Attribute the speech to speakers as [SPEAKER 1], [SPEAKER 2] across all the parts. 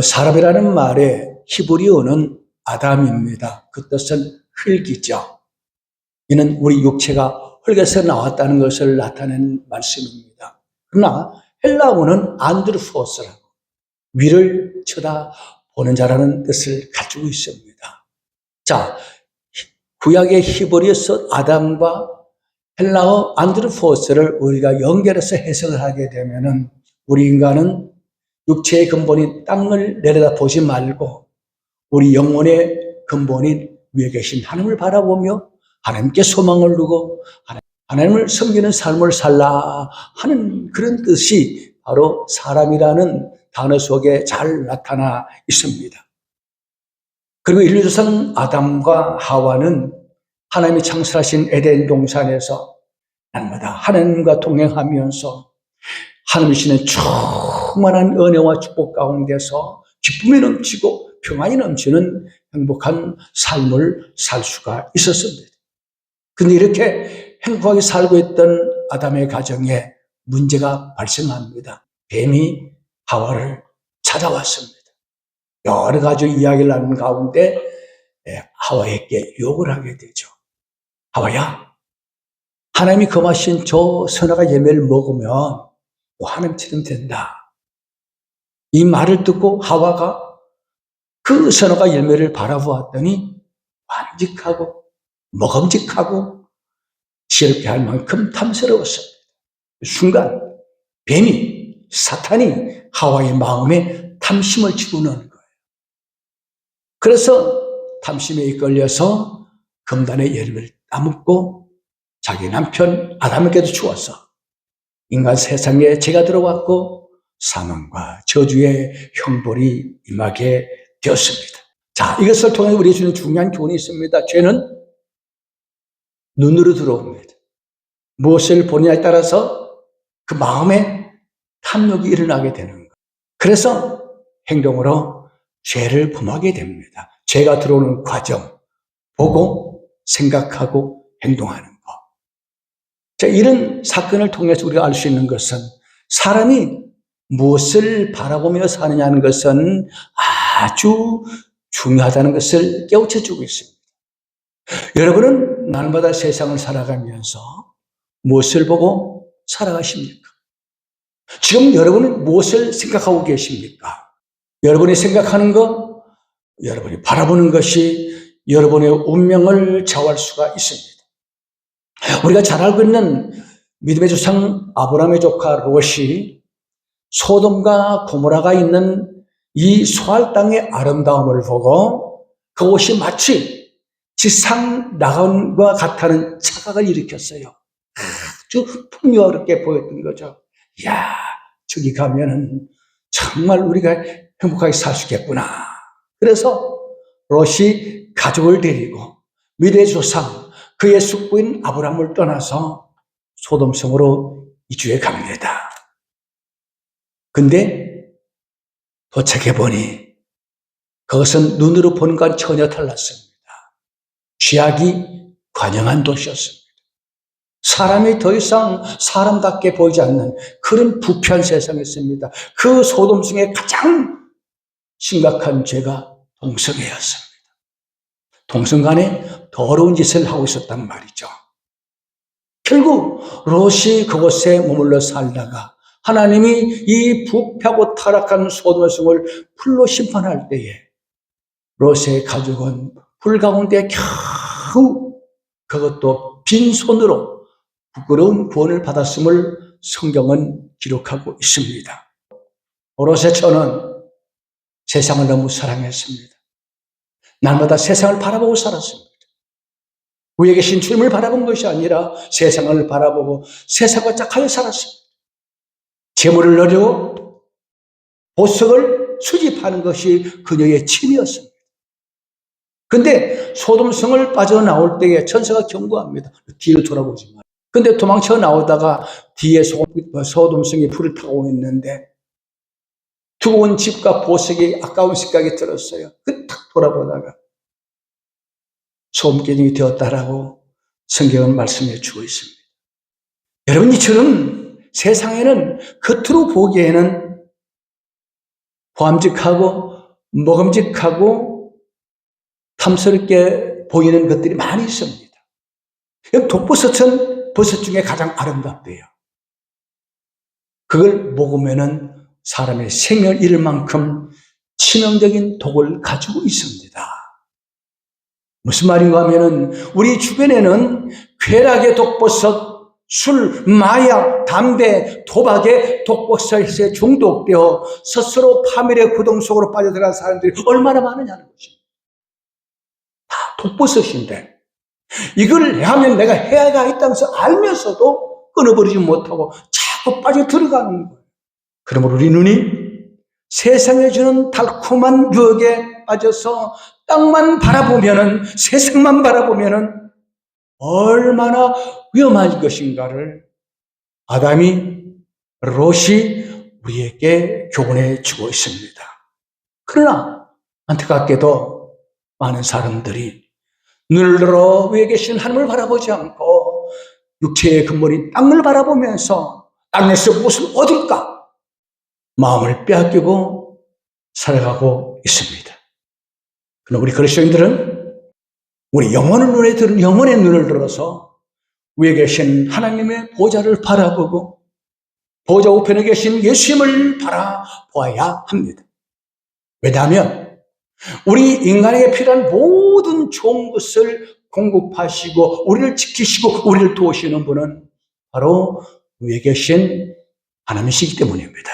[SPEAKER 1] 사람이라는 말의 히브리어는 아담입니다. 그 뜻은 흙이죠. 이는 우리 육체가 흙에서 나왔다는 것을 나타낸 말씀입니다. 그러나 헬라어는 안드로포스라고 위를 쳐다보는 자라는 뜻을 가지고 있습니다. 자, 구약의 히브리어서 아담과 헬라어 안드로포스를 우리가 연결해서 해석을 하게 되면은 우리 인간은 육체의 근본인 땅을 내려다보지 말고 우리 영혼의 근본인 위에 계신 하나님을 바라보며 하나님께 소망을 두고 하나님을 섬기는 삶을 살라 하는 그런 뜻이 바로 사람이라는 단어 속에 잘 나타나 있습니다. 그리고 인류조상 아담과 하와는 하나님이 창설하신 에덴 동산에서 날마다 하나님과 동행하면서 하나님이 주시는 충만한 은혜와 축복 가운데서 기쁨이 넘치고 평안이 넘치는 행복한 삶을 살 수가 있었습니다. 그런데 이렇게 행복하게 살고 있던 아담의 가정에 문제가 발생합니다. 뱀이 하와를 찾아왔습니다. 여러 가지 이야기를 하는 가운데 하와에게 욕을 하게 되죠. 하와야, 하나님이 금하신 저 선악과 열매를 먹으면 너 하나님처럼 된다. 이 말을 듣고 하와가 그 선악과 열매를 바라보았더니 완직하고 먹음직하고 지혜롭게 할 만큼 탐스러웠습니다. 순간 뱀이, 사탄이 하와의 마음에 탐심을 집어넣는 거예요. 그래서 탐심에 이끌려서 금단의 열매를 따먹고 자기 남편 아담에게도 주어서 인간 세상에 죄가 들어왔고 사망과 저주의 형벌이 임하게 되었습니다. 자, 이것을 통해 우리에게 주는 중요한 교훈이 있습니다. 죄는 눈으로 들어옵니다. 무엇을 보느냐에 따라서 그 마음에 탐욕이 일어나게 되는 거예요. 그래서 행동으로 죄를 범하게 됩니다. 죄가 들어오는 과정, 보고 생각하고 행동하는 것. 자, 이런 사건을 통해서 우리가 알 수 있는 것은 사람이 무엇을 바라보며 사느냐는 것은 아주 중요하다는 것을 깨우쳐주고 있습니다. 여러분은 날마다 세상을 살아가면서 무엇을 보고 살아가십니까? 지금 여러분은 무엇을 생각하고 계십니까? 여러분이 생각하는 것, 여러분이 바라보는 것이 여러분의 운명을 좌우할 수가 있습니다. 우리가 잘 알고 있는 믿음의 조상 아브라함의 조카 롯이 소돔과 고모라가 있는 이 소알 땅의 아름다움을 보고 그곳이 마치 지상 낙원과 같다는 착각을 일으켰어요. 아주 풍요롭게 보였던 거죠. 이야, 저기 가면은 정말 우리가 행복하게 살 수 있겠구나. 그래서 롯이 가족을 데리고 믿음의 조상 그의 숙부인 아브라함을 떠나서 소돔성으로 이주해 갑니다. 근데 도착해보니 그것은 눈으로 보는 건 전혀 달랐습니다. 죄악이 관영한 도시였습니다. 사람이 더 이상 사람답게 보이지 않는 그런 부패한 세상이었습니다. 그 소돔성의 가장 심각한 죄가 동성애였습니다. 동성 간에 더러운 짓을 하고 있었단 말이죠. 결국 롯이 그곳에 머물러 살다가 하나님이 이 부패하고 타락한 소돔의 성을 풀로 심판할 때에 롯의 가족은 불 가운데 겨우 그것도 빈손으로 부끄러운 구원을 받았음을 성경은 기록하고 있습니다. 롯의 처는 세상을 너무 사랑했습니다. 날마다 세상을 바라보고 살았습니다. 위에 계신 주님을 바라본 것이 아니라 세상을 바라보고 세상과 짝하여 살았습니다. 재물을 누리고 보석을 수집하는 것이 그녀의 취미였습니다. 근데 소돔성을 빠져나올 때에 천사가 경고합니다. 뒤를 돌아보지 마. 근데 도망쳐 나오다가 뒤에 소돔성이 불을 타고 있는데 두꺼운 집과 보석이 아까운 생각이 들었어요. 그 탁 돌아보다가 소음깨짐이 되었다라고 성경은 말씀해 주고 있습니다. 여러분, 이처럼 세상에는 겉으로 보기에는 보암직하고 먹음직하고 탐스럽게 보이는 것들이 많이 있습니다. 독버섯은 버섯 중에 가장 아름답대요. 그걸 먹으면은 사람의 생을 잃을 만큼 치명적인 독을 가지고 있습니다. 무슨 말인가 하면은 우리 주변에는 쾌락의 독버섯, 술, 마약, 담배, 도박의 독버섯에 중독되어 스스로 파멸의 구덩 속으로 빠져들어간 사람들이 얼마나 많으냐는 것입니다. 다 독버섯인데 이걸 하면 내가 해가 있다는 것을 알면서도 끊어버리지 못하고 자꾸 빠져들어가는 거예요. 그러므로 우리 눈이 세상에 주는 달콤한 유혹에 빠져서 땅만 바라보면은, 세상만 바라보면은 얼마나 위험한 것인가를 아담이, 롯이 우리에게 교훈해 주고 있습니다. 그러나 안타깝게도 많은 사람들이 눈을 들어 위에 계신 하나님을 바라보지 않고 육체의 근본인 땅을 바라보면서 땅에서 무엇을 얻을까 마음을 빼앗기고 살아가고 있습니다. 그러나 우리 그리스도인들은 우리 영혼의 눈을 들어서 위에 계신 하나님의 보좌를 바라보고 보좌 우편에 계신 예수님을 바라보아야 합니다. 왜냐하면 우리 인간에게 필요한 모든 좋은 것을 공급하시고 우리를 지키시고 우리를 도우시는 분은 바로 위에 계신 하나님이시기 때문입니다.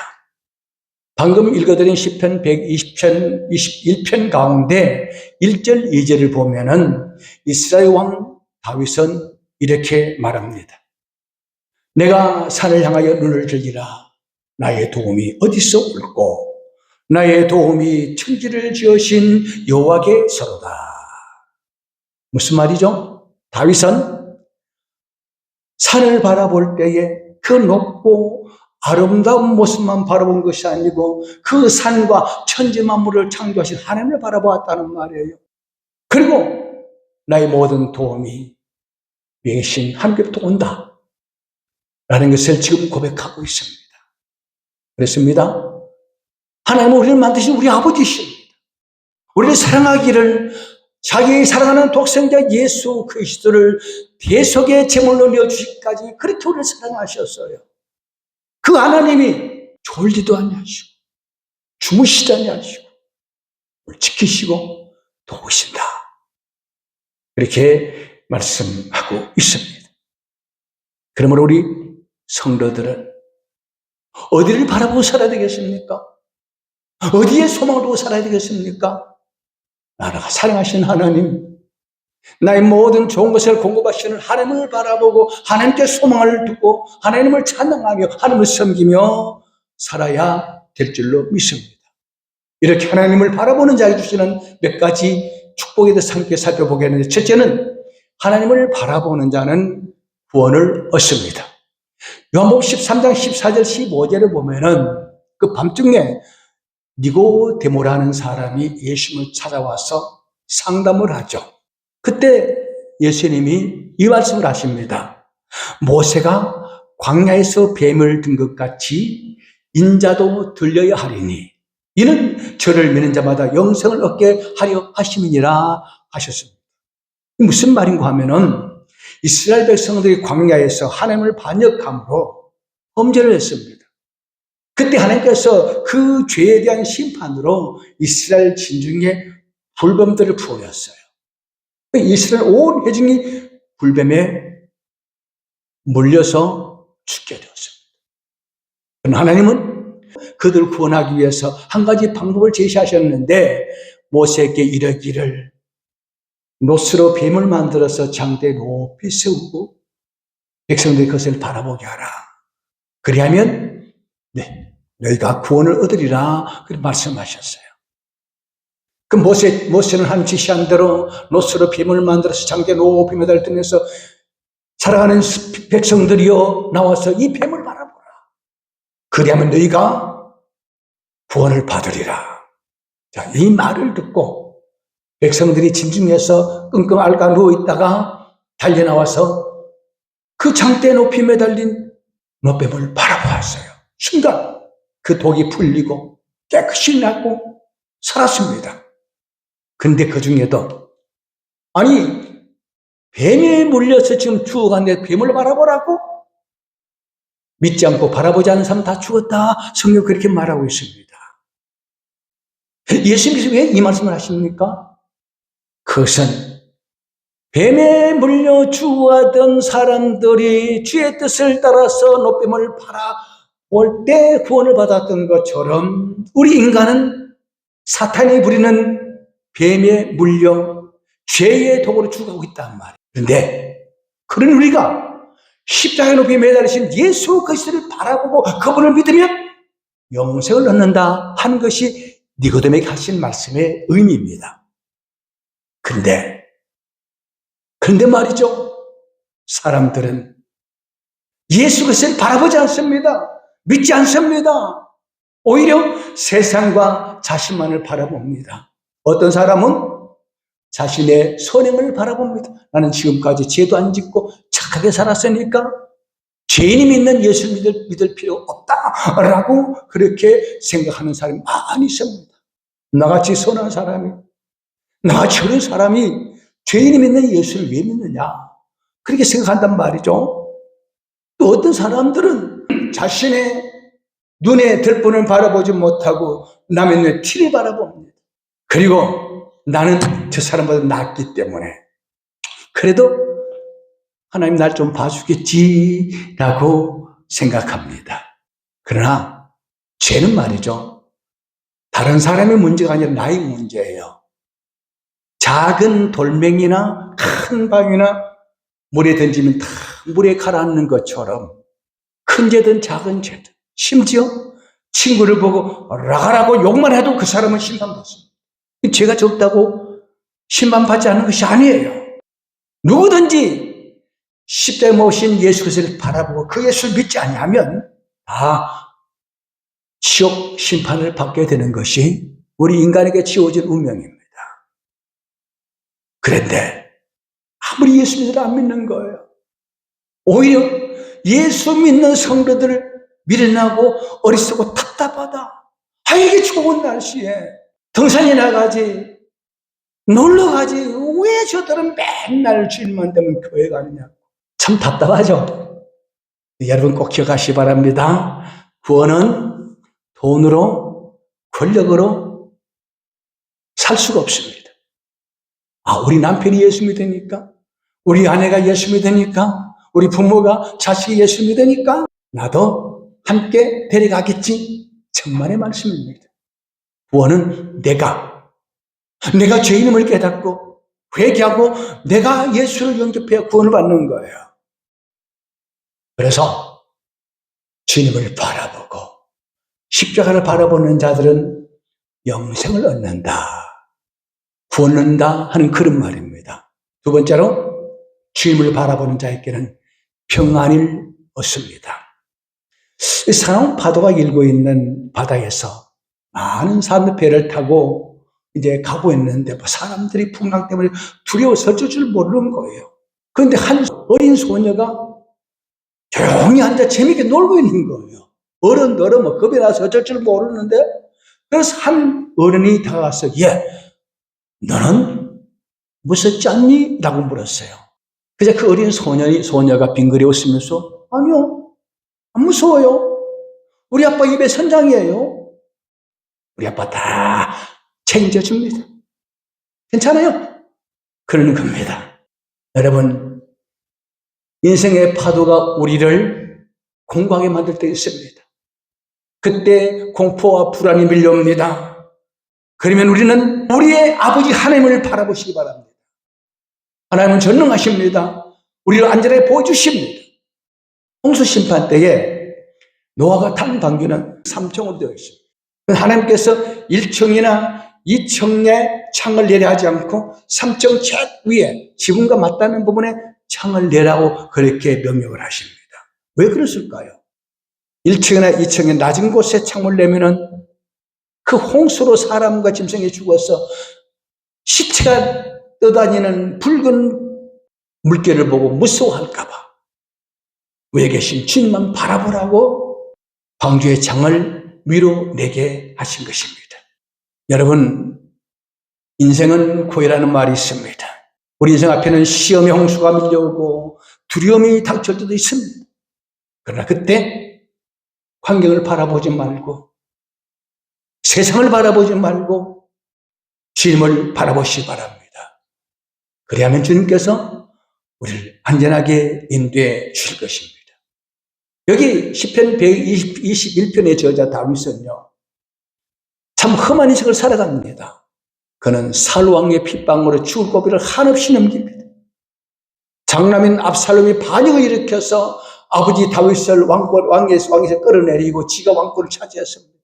[SPEAKER 1] 방금 읽어드린 시편 121편 가운데 1절 2절을 보면은 이스라엘 왕 다윗은 이렇게 말합니다. 내가 산을 향하여 눈을 들리라. 나의 도움이 어디서 올고 나의 도움이 천지를 지으신 여호와께서로다. 무슨 말이죠? 다윗은 산을 바라볼 때에 그 높고 아름다운 모습만 바라본 것이 아니고 그 산과 천지 만물을 창조하신 하나님을 바라보았다는 말이에요. 그리고 나의 모든 도움이 위에 계신 하나님께로부터 온다 라는 것을 지금 고백하고 있습니다. 그렇습니다. 하나님은 우리를 만드신 우리 아버지십니다. 우리를 사랑하기를 자기 사랑하는 독생자 예수 그리스도를 대속의 제물로 내어주시기까지 그렇게 우리를 사랑하셨어요. 그 하나님이 졸지도 아니하시고 주무시지 아니하시고 우리를 지키시고 도우신다. 그렇게 말씀하고 있습니다. 그러므로 우리 성도들은 어디를 바라보고 살아야 되겠습니까? 어디에 소망을 두고 살아야 되겠습니까? 나라가 사랑하신 하나님, 나의 모든 좋은 것을 공급하시는 하나님을 바라보고 하나님께 소망을 두고 하나님을 찬양하며 하나님을 섬기며 살아야 될 줄로 믿습니다. 이렇게 하나님을 바라보는 자에게 주시는 몇 가지 축복에 대해서 함께 살펴보겠는데, 첫째는 하나님을 바라보는 자는 구원을 얻습니다. 요한복음 13장 14절 15절에 보면은 그 밤중에 니고데모라는 사람이 예수님을 찾아와서 상담을 하죠. 그때 예수님이 이 말씀을 하십니다. 모세가 광야에서 뱀을 든 것 같이 인자도 들려야 하리니 이는 저를 믿는 자마다 영생을 얻게 하려 하심이니라 하셨습니다. 무슨 말인가 하면은 이스라엘 백성들이 광야에서 하나님을 반역함으로 범죄를 했습니다. 그때 하나님께서 그 죄에 대한 심판으로 이스라엘 진중에 불뱀들을 부어였어요. 이스라엘 온 회중이 불뱀에 물려서 죽게 되었습니다. 하나님은 그들을 구원하기 위해서 한 가지 방법을 제시하셨는데 모세에게 이르기를 노스로 뱀을 만들어서 장대에 높이 세우고 백성들이 그것을 바라보게 하라. 그리하면 너희가 구원을 얻으리라 그렇게 말씀하셨어요. 그 모세는 한 지시한 대로 노스로 뱀을 만들어서 장대에 높이 매달리면서 살아가는 백성들이여 나와서 이 뱀을 바라보라. 그리하면 너희가 구원을 받으리라. 자, 이 말을 듣고 백성들이 진중해서 끙끙 앓아 누워있다가 달려나와서 그 장대에 높이 매달린 노뱀을 바라보았어요. 순간 그 독이 풀리고 깨끗이 낫고 살았습니다. 근데 그 중에도 뱀에 물려서 지금 죽어갔는데 뱀을 바라보라고? 믿지 않고 바라보지 않는 사람 다 죽었다. 성경 그렇게 말하고 있습니다. 예수님께서 왜 이 말씀을 하십니까? 그것은 뱀에 물려 죽어가던 사람들이 주의 뜻을 따라서 노뱀을 바라볼 때 구원을 받았던 것처럼 우리 인간은 사탄이 부리는 뱀에 물려 죄의 도구로 죽어가고 있단 말이에요. 그런데 그런 우리가 십자가에 높이 매달리신 예수 그리스도를 바라보고 그분을 믿으면 영생을 얻는다 하는 것이 니고데모에게 하신 말씀의 의미입니다. 그런데 말이죠. 사람들은 예수 그리스도를 바라보지 않습니다. 믿지 않습니다. 오히려 세상과 자신만을 바라봅니다. 어떤 사람은 자신의 선행을 바라봅니다. 나는 지금까지 죄도 안 짓고 착하게 살았으니까 죄인이 믿는 예수를 믿을 필요 없다라고 그렇게 생각하는 사람이 많이 있습니다. 나같이 선한 사람이, 나같이 그런 사람이 죄인이 믿는 예수를 왜 믿느냐, 그렇게 생각한단 말이죠. 또 어떤 사람들은 자신의 눈에 들분을 바라보지 못하고 남의 눈에 티를 바라봅니다. 그리고 나는 저 사람보다 낫기 때문에 그래도 하나님 날 좀 봐주겠지라고 생각합니다. 그러나 죄는 말이죠, 다른 사람의 문제가 아니라 나의 문제예요. 작은 돌멩이나 큰 방이나 물에 던지면 다 물에 가라앉는 것처럼 큰 죄든 작은 죄든, 심지어 친구를 보고 라가라고 욕만 해도 그 사람은 심판받습니다. 죄가 적다고 심판받지 않는 것이 아니에요. 누구든지 십자가에 모신 예수 그리스도를 바라보고 그 예수를 믿지 아니하면 지옥 심판을 받게 되는 것이 우리 인간에게 지어진 운명입니다. 그런데 아무리 예수 믿으라 안 믿는 거예요. 오히려 예수 믿는 성도들을 미련하고 어리석고 답답하다. 이게 좋은 날씨에 등산이 나가지, 놀러 가지, 왜 저들은 맨날 주일만 되면 교회 가느냐고. 참 답답하죠. 여러분 꼭 기억하시기 바랍니다. 구원은 돈으로, 권력으로 살 수가 없습니다. 우리 남편이 예수 믿으니까, 우리 아내가 예수 믿으니까, 우리 부모가 자식이 예수 믿으니까 나도 함께 데려가겠지. 정말의 말씀입니다. 구원은 내가 죄인임을 깨닫고 회개하고 내가 예수를 영접해야 구원을 받는 거예요. 그래서 주님을 바라보고 십자가를 바라보는 자들은 영생을 얻는다, 구원을 얻는다 하는 그런 말입니다. 두 번째로 주님을 바라보는 자에게는 평안을 얻습니다. 상황 파도가 일고 있는 바다에서 많은 사람들이 배를 타고 이제 가고 있는데 사람들이 풍랑 때문에 두려워서 어쩔 줄 모르는 거예요. 그런데 한 어린 소녀가 조용히 앉아 재밌게 놀고 있는 거예요. 어른들은 겁이 나서 어쩔 줄 모르는데, 그래서 한 어른이 다가와서 너는 무섭지 않니? 라고 물었어요. 그래서 그 어린 소녀가 빙그레 웃으면서 아니요, 안 무서워요. 우리 아빠 입에 선장이에요. 우리 아빠 다 책임져줍니다. 괜찮아요. 그러는 겁니다. 여러분, 인생의 파도가 우리를 공고하게 만들 때 있습니다. 그때 공포와 불안이 밀려옵니다. 그러면 우리는 우리의 아버지 하나님을 바라보시기 바랍니다. 하나님은 전능하십니다. 우리를 안전하게 보여주십니다. 홍수 심판 때에 노아가 탄 방주는 3층으로 되어 있습니다. 하나님께서 1층이나 2층에 창을 내려 하지 않고 3층 제 위에 지붕과 맞닿는 부분에 창을 내라고 그렇게 명령을 하십니다. 왜 그랬을까요? 1층이나 2층의 낮은 곳에 창을 내면은 그 홍수로 사람과 짐승이 죽어서 시체가 떠다니는 붉은 물결을 보고 무서워할까봐 외계신 주님만 바라보라고 방주의 창을 위로내게 하신 것입니다. 여러분, 인생은 고해라는 말이 있습니다. 우리 인생 앞에는 시험의 홍수가 밀려오고 두려움이 닥칠 때도 있습니다. 그러나 그때 환경을 바라보지 말고 세상을 바라보지 말고 주님을 바라보시기 바랍니다. 그래야만 주님께서 우리를 안전하게 인도해 주실 것입니다. 여기 시편 121편의 저자 다윗은요, 참 험한 인생을 살아갑니다. 그는 사울왕의 핏방울에 죽을 고비를 한없이 넘깁니다. 장남인 압살롬이 반역을 일으켜서 아버지 다윗을 왕에서 끌어내리고 지가 왕권을 차지했습니다.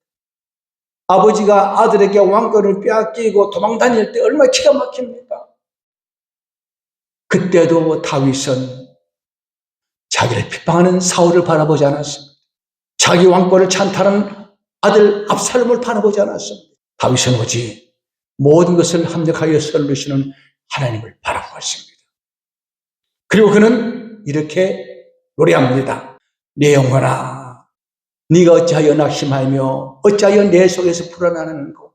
[SPEAKER 1] 아버지가 아들에게 왕권을 빼앗기고 도망 다닐 때 얼마나 기가 막힙니까? 그때도 다윗은 자기를 핍박하는 사울을 바라보지 않았습니다. 자기 왕권을 찬탈한 아들 압살롬을 바라보지 않았습니다. 다윗은 오직 모든 것을 합력하여 설루시는 하나님을 바라보았습니다. 그리고 그는 이렇게 노래합니다. 내 영혼아, 네가 어찌하여 낙심하며 어찌하여 내 속에서 불안하는고?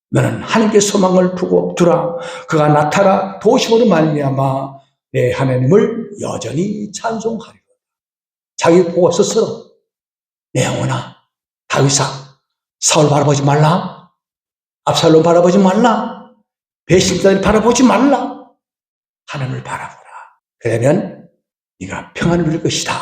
[SPEAKER 1] 너는 하나님께 소망을 두라. 그가 나타나 도심으로 말미암아 내 하나님을 여전히 찬송하리라. 자기 보고 스스로, 내 영혼아, 다윗아, 사울 바라보지 말라, 압살롬 바라보지 말라, 배신자를 바라보지 말라, 하나님을 바라보라. 그러면 네가 평안을 누릴 것이다.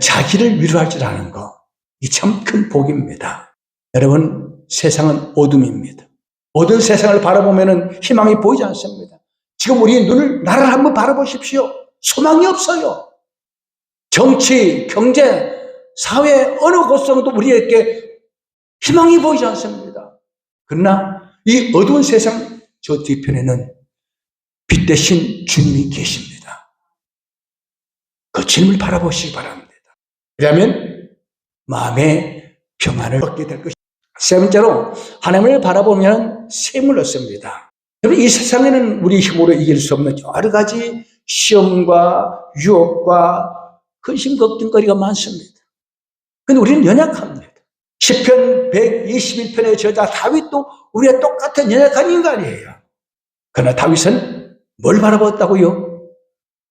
[SPEAKER 1] 자기를 위로할 줄 아는 거, 이 참 큰 복입니다. 여러분, 세상은 어둠입니다. 어두운 세상을 바라보면 희망이 보이지 않습니다. 지금 우리 나를 한번 바라보십시오. 소망이 없어요. 정치, 경제, 사회 어느 곳에서도 우리에게 희망이 보이지 않습니다. 그러나 이 어두운 세상 저 뒤편에는 빛 대신 주님이 계십니다. 그 주님을 바라보시기 바랍니다. 그러면 마음의 평안을 얻게 될 것입니다. 세 번째로 하나님을 바라보면 셈을 얻습니다. 여러분, 이 세상에는 우리 힘으로 이길 수 없는 여러 가지 시험과 유혹과 근심 걱정거리가 많습니다. 그런데 우리는 연약합니다. 시편 121편의 저자 다윗도 우리와 똑같은 연약한 인간이에요. 그러나 다윗은 뭘 바라봤다고요?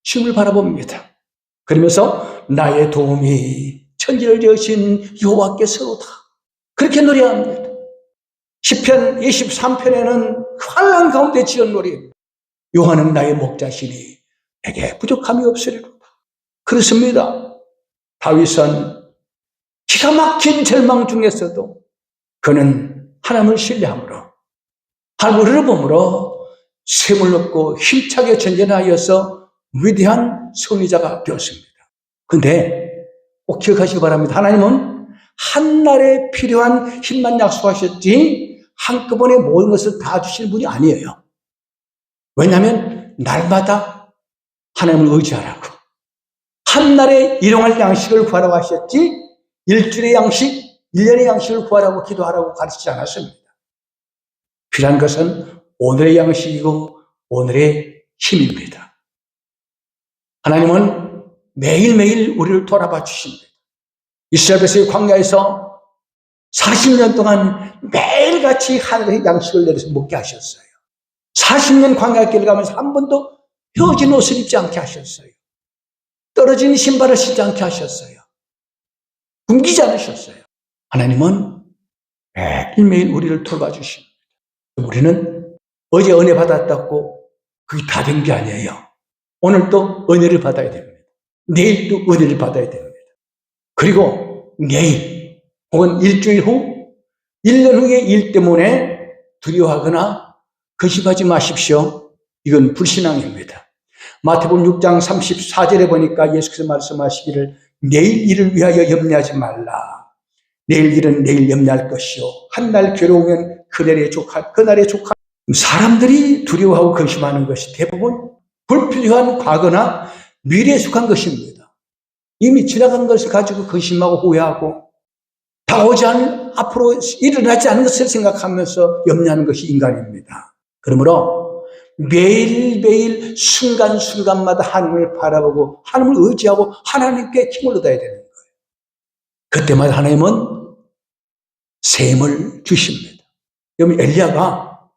[SPEAKER 1] 주님을 바라봅니다. 그러면서 나의 도움이 천지를 지으신 여호와께서로다, 그렇게 노래합니다. 시편 23편에는 환난 가운데 지은 노래입니다. 여호와는 나의 목자시니 내게 부족함이 없으리로다. 그렇습니다. 다윗은 기가 막힌 절망 중에서도 그는 하나님을 신뢰함으로, 하나님을 의뢰함으로 셈을 얻고 힘차게 전진하여서 위대한 승리자가 되었습니다. 그런데 꼭 기억하시기 바랍니다. 하나님은 한날에 필요한 힘만 약속하셨지 한꺼번에 모든 것을 다 주시는 분이 아니에요. 왜냐하면 날마다 하나님을 의지하라고, 한날에 일용할 양식을 구하라고 하셨지 일주일의 양식, 1년의 양식을 구하라고 기도하라고 가르치지 않았습니다. 필요한 것은 오늘의 양식이고 오늘의 힘입니다. 하나님은 매일매일 우리를 돌아봐 주십니다. 이스라엘 백성이 광야에서 40년 동안 매일같이 하늘의 양식을 내려서 먹게 하셨어요. 40년 광야길을 가면서 한 번도 헤어진 옷을 입지 않게 하셨어요. 떨어진 신발을 신지 않게 하셨어요. 굶기지 않으셨어요. 하나님은 매일매일 우리를 돌봐주십니다. 우리는 어제 은혜 받았다고 그게 다 된 게 아니에요. 오늘 또 은혜를 받아야 됩니다. 내일 또 은혜를 받아야 됩니다. 그리고 내일 혹은 일주일 후, 1년 후의 일 때문에 두려워하거나 근심하지 마십시오. 이건 불신앙입니다. 마태복음 6장 34절에 보니까 예수께서 말씀하시기를 내일 일을 위하여 염려하지 말라. 내일 일은 내일 염려할 것이요. 한날 괴로우면 그날에 족하. 사람들이 두려워하고 근심하는 것이 대부분 불필요한 과거나 미래에 속한 것입니다. 이미 지나간 것을 가지고 근심하고 후회하고 다가오지 않은, 앞으로 일어나지 않은 것을 생각하면서 염려하는 것이 인간입니다. 그러므로 매일매일 순간순간마다 하나님을 바라보고 하나님을 의지하고 하나님께 힘을 얻어야 되는 거예요. 그때마다 하나님은 샘을 주십니다. 여러분, 엘리야가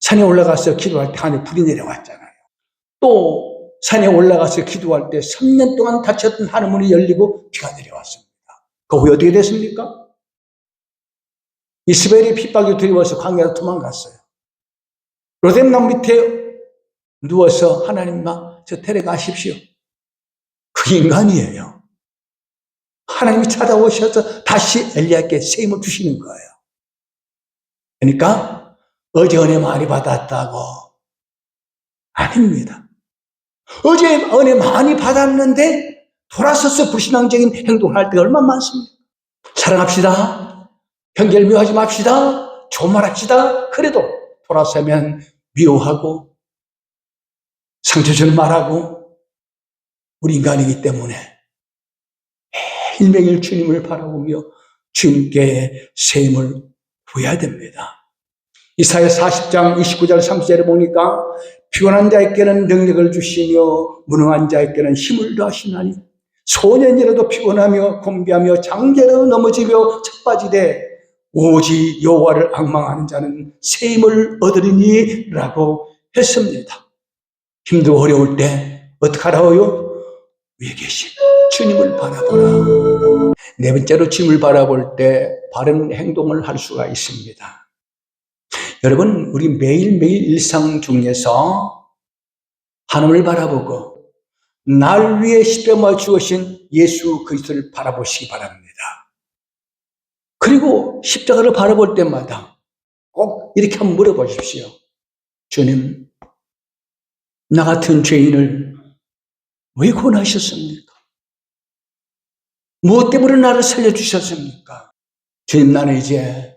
[SPEAKER 1] 산에 올라가서 기도할 때 하늘에 불이 내려왔잖아요. 또 산에 올라가서 기도할 때 3년 동안 닫혔던 하늘문이 열리고 비가 내려왔습니다. 그 후에 어떻게 됐습니까? 이스라엘이 핍박이 두려워서 광야로 도망갔어요. 로뎀나무 밑에 누워서 하나님아, 저 데려가십시오. 그 인간이에요. 하나님이 찾아오셔서 다시 엘리야에게 셈을 주시는 거예요. 그러니까 어제 은혜 많이 받았다고. 아닙니다. 어제 은혜 많이 받았는데 돌아서서 불신앙적인 행동을 할 때가 얼마나 많습니까? 사랑합시다. 편견 미워하지 맙시다. 좋은 말 합시다. 그래도 돌아서면 미워하고 상처 주는 말하고 우리 인간이기 때문에 매일매일 주님을 바라보며 주님께 셈을 구해야 됩니다. 이사야 40장 29절 30절에 보니까 피곤한 자에게는 능력을 주시며 무능한 자에게는 힘을 더하시나니 소년이라도 피곤하며 곤비하며 장제로 넘어지며 착빠지되 오직 여호와를 앙망하는 자는 셈을 얻으리니 라고 했습니다. 힘들고 어려울 때 어떡하라고요? 위에 계신 주님을 바라보라. 네 번째로 주님을 바라볼 때 바른 행동을 할 수가 있습니다. 여러분, 우리 매일매일 일상 중에서 하나님을 바라보고 날 위해 십자가에 죽으신 예수 그리스도를 바라보시기 바랍니다. 그리고 십자가를 바라볼 때마다 꼭 이렇게 한번 물어보십시오. 주님, 나 같은 죄인을 왜 구원하셨습니까? 무엇 때문에 나를 살려주셨습니까? 주님, 나는 이제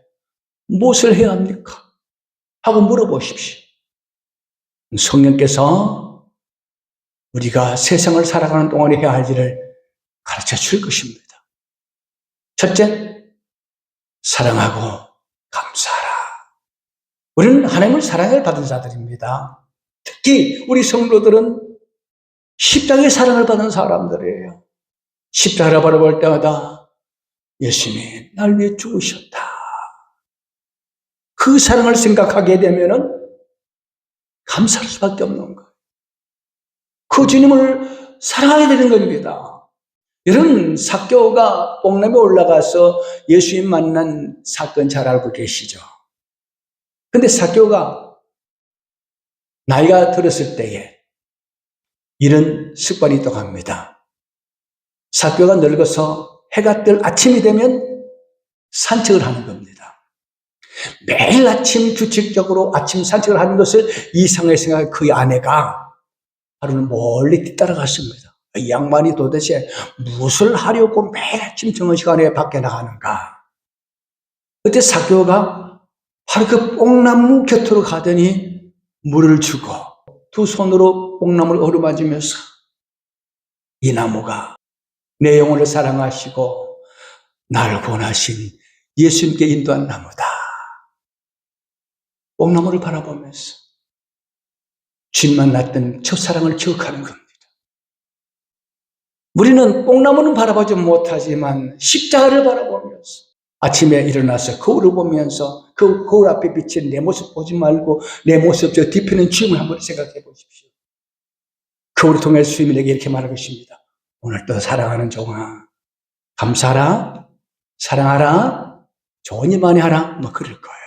[SPEAKER 1] 무엇을 해야 합니까? 하고 물어보십시오. 성령께서 우리가 세상을 살아가는 동안에 해야 할 일을 가르쳐 줄 것입니다. 첫째, 사랑하고 감사하라. 우리는 하나님을 사랑을 받은 자들입니다. 특히 우리 성도들은 십자가의 사랑을 받은 사람들이에요. 십자가를 바라볼 때마다 예수님이 날 위해 죽으셨다. 그 사랑을 생각하게 되면은 감사할 수밖에 없는 거예요. 그 주님을 사랑하게 되는 겁니다. 여러분, 삭개오가 뽕나무에 올라가서 예수님 만난 사건 잘 알고 계시죠? 근데 삭개오가 나이가 들었을 때에 이런 습관이 있다고 합니다. 삭개오가 늙어서 해가 뜰 아침이 되면 산책을 하는 겁니다. 매일 아침 규칙적으로 아침 산책을 하는 것을 이상하게 생각한 그의 아내가 하루는 멀리 뒤따라갔습니다. 이 양반이 도대체 무엇을 하려고 매일 아침 정한 시간에 밖에 나가는가? 그때 삭개오가 바로 그 뽕나무 곁으로 가더니 물을 주고 두 손으로 뽕나무를 어루만지면서 이 나무가 내 영혼을 사랑하시고 나를 구원하신 예수님께 인도한 나무다. 뽕나무를 바라보면서 주님 만났던 첫사랑을 기억하는 겁니다. 우리는 뽕나무는 바라보지 못하지만 십자가를 바라보면서 아침에 일어나서 거울을 보면서 그 거울 앞에 비친 내 모습 보지 말고 내 모습 저 뒤편은 주님을 한번 생각해 보십시오. 거울을 통해 주님이 내게 이렇게 말하고 있습니다. 오늘도 사랑하는 종아, 감사하라, 사랑하라, 좋은 일 많이 하라, 뭐 그럴 거예요.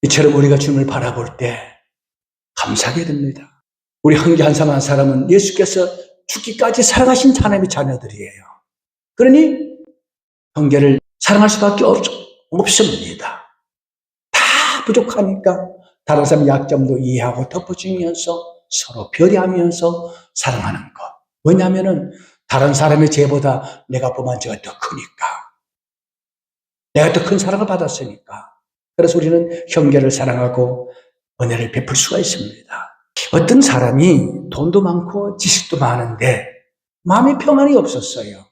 [SPEAKER 1] 이처럼 우리가 주님을 바라볼 때 감사하게 됩니다. 우리 형제 한 사람 한 사람은 예수께서 죽기까지 사랑하신 하나님의 자녀들이에요. 그러니 형제를 사랑할 수밖에 없습니다. 다 부족하니까 다른 사람 약점도 이해하고 덮어주면서 서로 배려하면서 사랑하는 것. 왜냐하면 다른 사람의 죄보다 내가 범한 죄가 더 크니까. 내가 더 큰 사랑을 받았으니까. 그래서 우리는 형제를 사랑하고 은혜를 베풀 수가 있습니다. 어떤 사람이 돈도 많고 지식도 많은데 마음이 평안이 없었어요.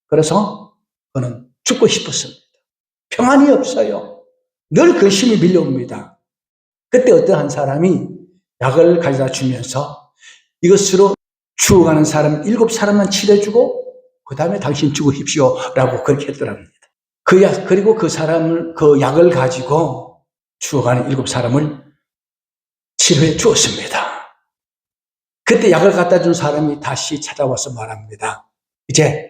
[SPEAKER 1] 그래서 그는 죽고 싶었습니다. 평안이 없어요. 늘 근심이 밀려옵니다. 그때 어떤 한 사람이 약을 가져다 주면서 이것으로 죽어가는 사람 7사람만 치료해주고 그 다음에 당신 죽으십시오 라고 그렇게 했더랍니다. 그리고 그 사람을, 그 약을 가지고 죽어가는 7사람을 치료해 주었습니다. 그때 약을 갖다 준 사람이 다시 찾아와서 말합니다. 이제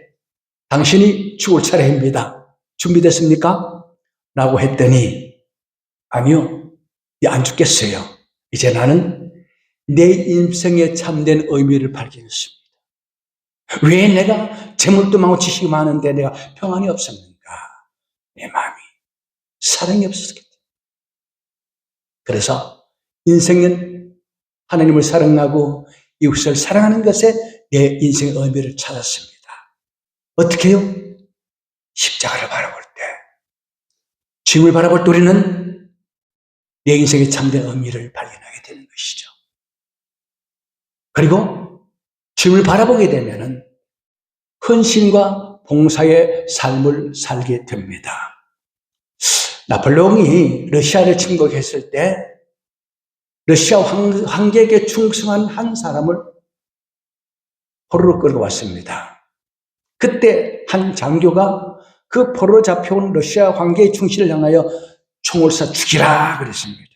[SPEAKER 1] 당신이 죽을 차례입니다. 준비됐습니까? 라고 했더니, 아니요, 안 죽겠어요. 이제 나는 내 인생의 참된 의미를 발견했습니다. 왜 내가 재물도 많고 지식이 많은데 내가 평안이 없었는가? 내 마음이 사랑이 없었겠다. 그래서 인생은 하나님을 사랑하고 이웃을 사랑하는 것에 내 인생의 의미를 찾았습니다. 어떻게 해요? 십자가를 바라볼 때, 주님을 바라볼 때 우리는 내 인생의 참된 의미를 발견하게 되는 것이죠. 그리고 주님을 바라보게 되면은 헌신과 봉사의 삶을 살게 됩니다. 나폴레옹이 러시아를 침공했을 때 러시아 황제에게 충성한 한 사람을 포로로 끌고 왔습니다. 그때 한 장교가 그 포로로 잡혀온 러시아 황제의 충신을 향하여 총을 쏴 죽이라 그랬습니다.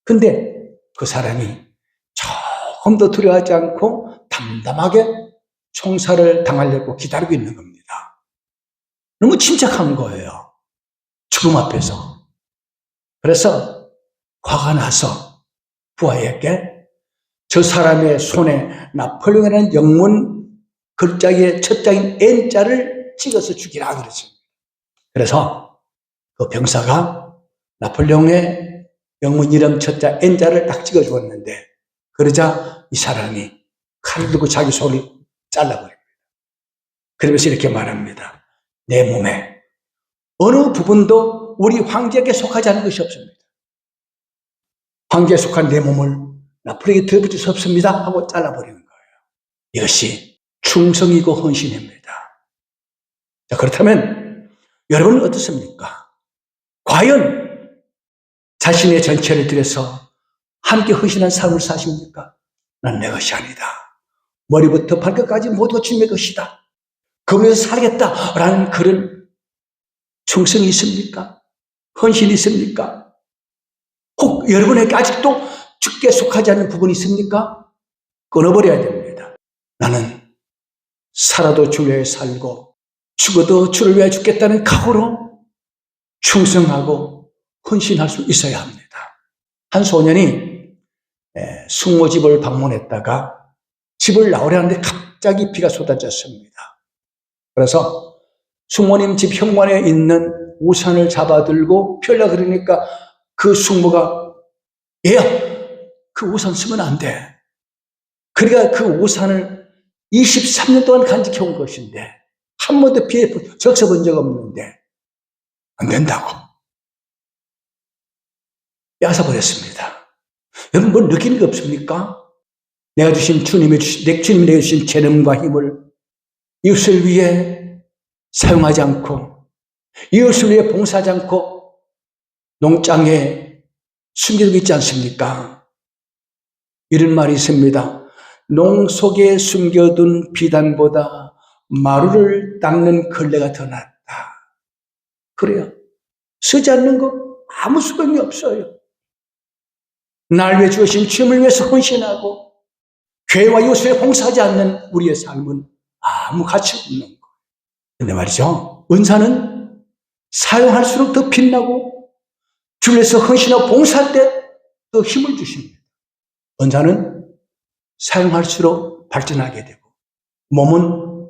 [SPEAKER 1] 근데 그 사람이 조금 더 두려워하지 않고 담담하게 총살을 당하려고 기다리고 있는 겁니다. 너무 침착한 거예요. 죽음 앞에서. 그래서 화가 나서 부하에게 저 사람의 손에 나폴레옹이라는 영문 글자의 첫 자인 N자를 찍어서 죽이라 그랬습니다. 그래서 그 병사가 나폴레옹의 영문 이름 첫 자 N자를 딱 찍어 주었는데, 그러자 이 사람이 칼을 들고 자기 손을 잘라버립니다. 그러면서 이렇게 말합니다. 내 몸에 어느 부분도 우리 황제에게 속하지 않은 것이 없습니다. 황제에 속한 내 몸을 나폴레옹에게 들어붙일 수 없습니다 하고 잘라버리는 거예요. 이것이 충성이고 헌신입니다. 자, 그렇다면 여러분은 어떻습니까? 과연 자신의 전체를 들여서 함께 헌신한 삶을 사십니까? 난 내 것이 아니다. 머리부터 발끝까지 모두가 주님의 것이다. 그러면서 살겠다라는 그런 충성이 있습니까? 헌신이 있습니까? 혹 여러분에게 아직도 주께 속하지 않는 부분이 있습니까? 끊어버려야 됩니다. 나는 살아도 주를 위해 살고 죽어도 주를 위해 죽겠다는 각오로 충성하고 헌신할 수 있어야 합니다. 한 소년이 숙모집을 방문했다가 집을 나오려 하는데 갑자기 비가 쏟아졌습니다. 그래서 숙모님 집 현관에 있는 우산을 잡아들고 펴려 그러니까 그 숙모가 얘야, 그 우산 쓰면 안 돼. 그러니까 그 우산을 23년 동안 간직해 온 것인데 한 번도 비에 적셔 본 적 없는데 안 된다고 뺏어버렸습니다. 여러분 뭘 느끼는 게 없습니까? 내가 주신 주님이 내게 주신 재능과 힘을 이웃을 위해 사용하지 않고 이웃을 위해 봉사하지 않고 농장에 숨겨두고 있지 않습니까? 이런 말이 있습니다. 농 속에 숨겨둔 비단보다 마루를 닦는 걸레가 더 낫다. 그래요. 쓰지 않는 거 아무 소용이 없어요. 날 위해 주신 주님을 위해서 헌신하고 교회와 이웃을 위해 봉사하지 않는 우리의 삶은 아무 가치 없는 거예요. 근데 말이죠, 은사는 사용할수록 더 빛나고 주를 위해서 헌신하고 봉사할 때 더 힘을 주십니다. 은사는 사용할수록 발전하게 되고 몸은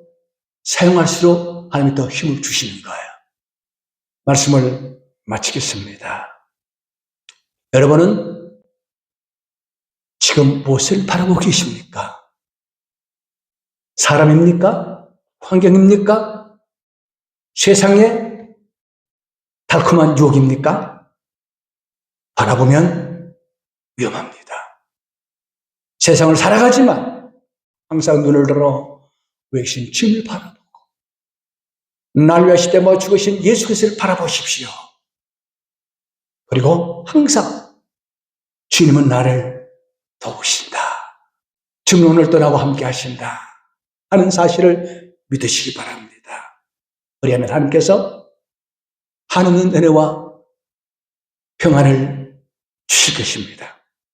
[SPEAKER 1] 사용할수록 하나님이 더 힘을 주시는 거예요. 말씀을 마치겠습니다. 여러분은 지금 무엇을 바라보고 계십니까? 사람입니까? 환경입니까? 세상의 달콤한 유혹입니까? 바라보면 위험합니다. 세상을 살아가지만 항상 눈을 들어 외신 주님을 바라보고 날 위하실 때 뭐 죽으신 예수 그리스도를 바라보십시오. 그리고 항상 주님은 나를 도우신다. 주님은 오늘 떠나고 함께 하신다 하는 사실을 믿으시기 바랍니다. 그리하면 하나님께서 한없는 은혜와 평안을 주실 것입니다.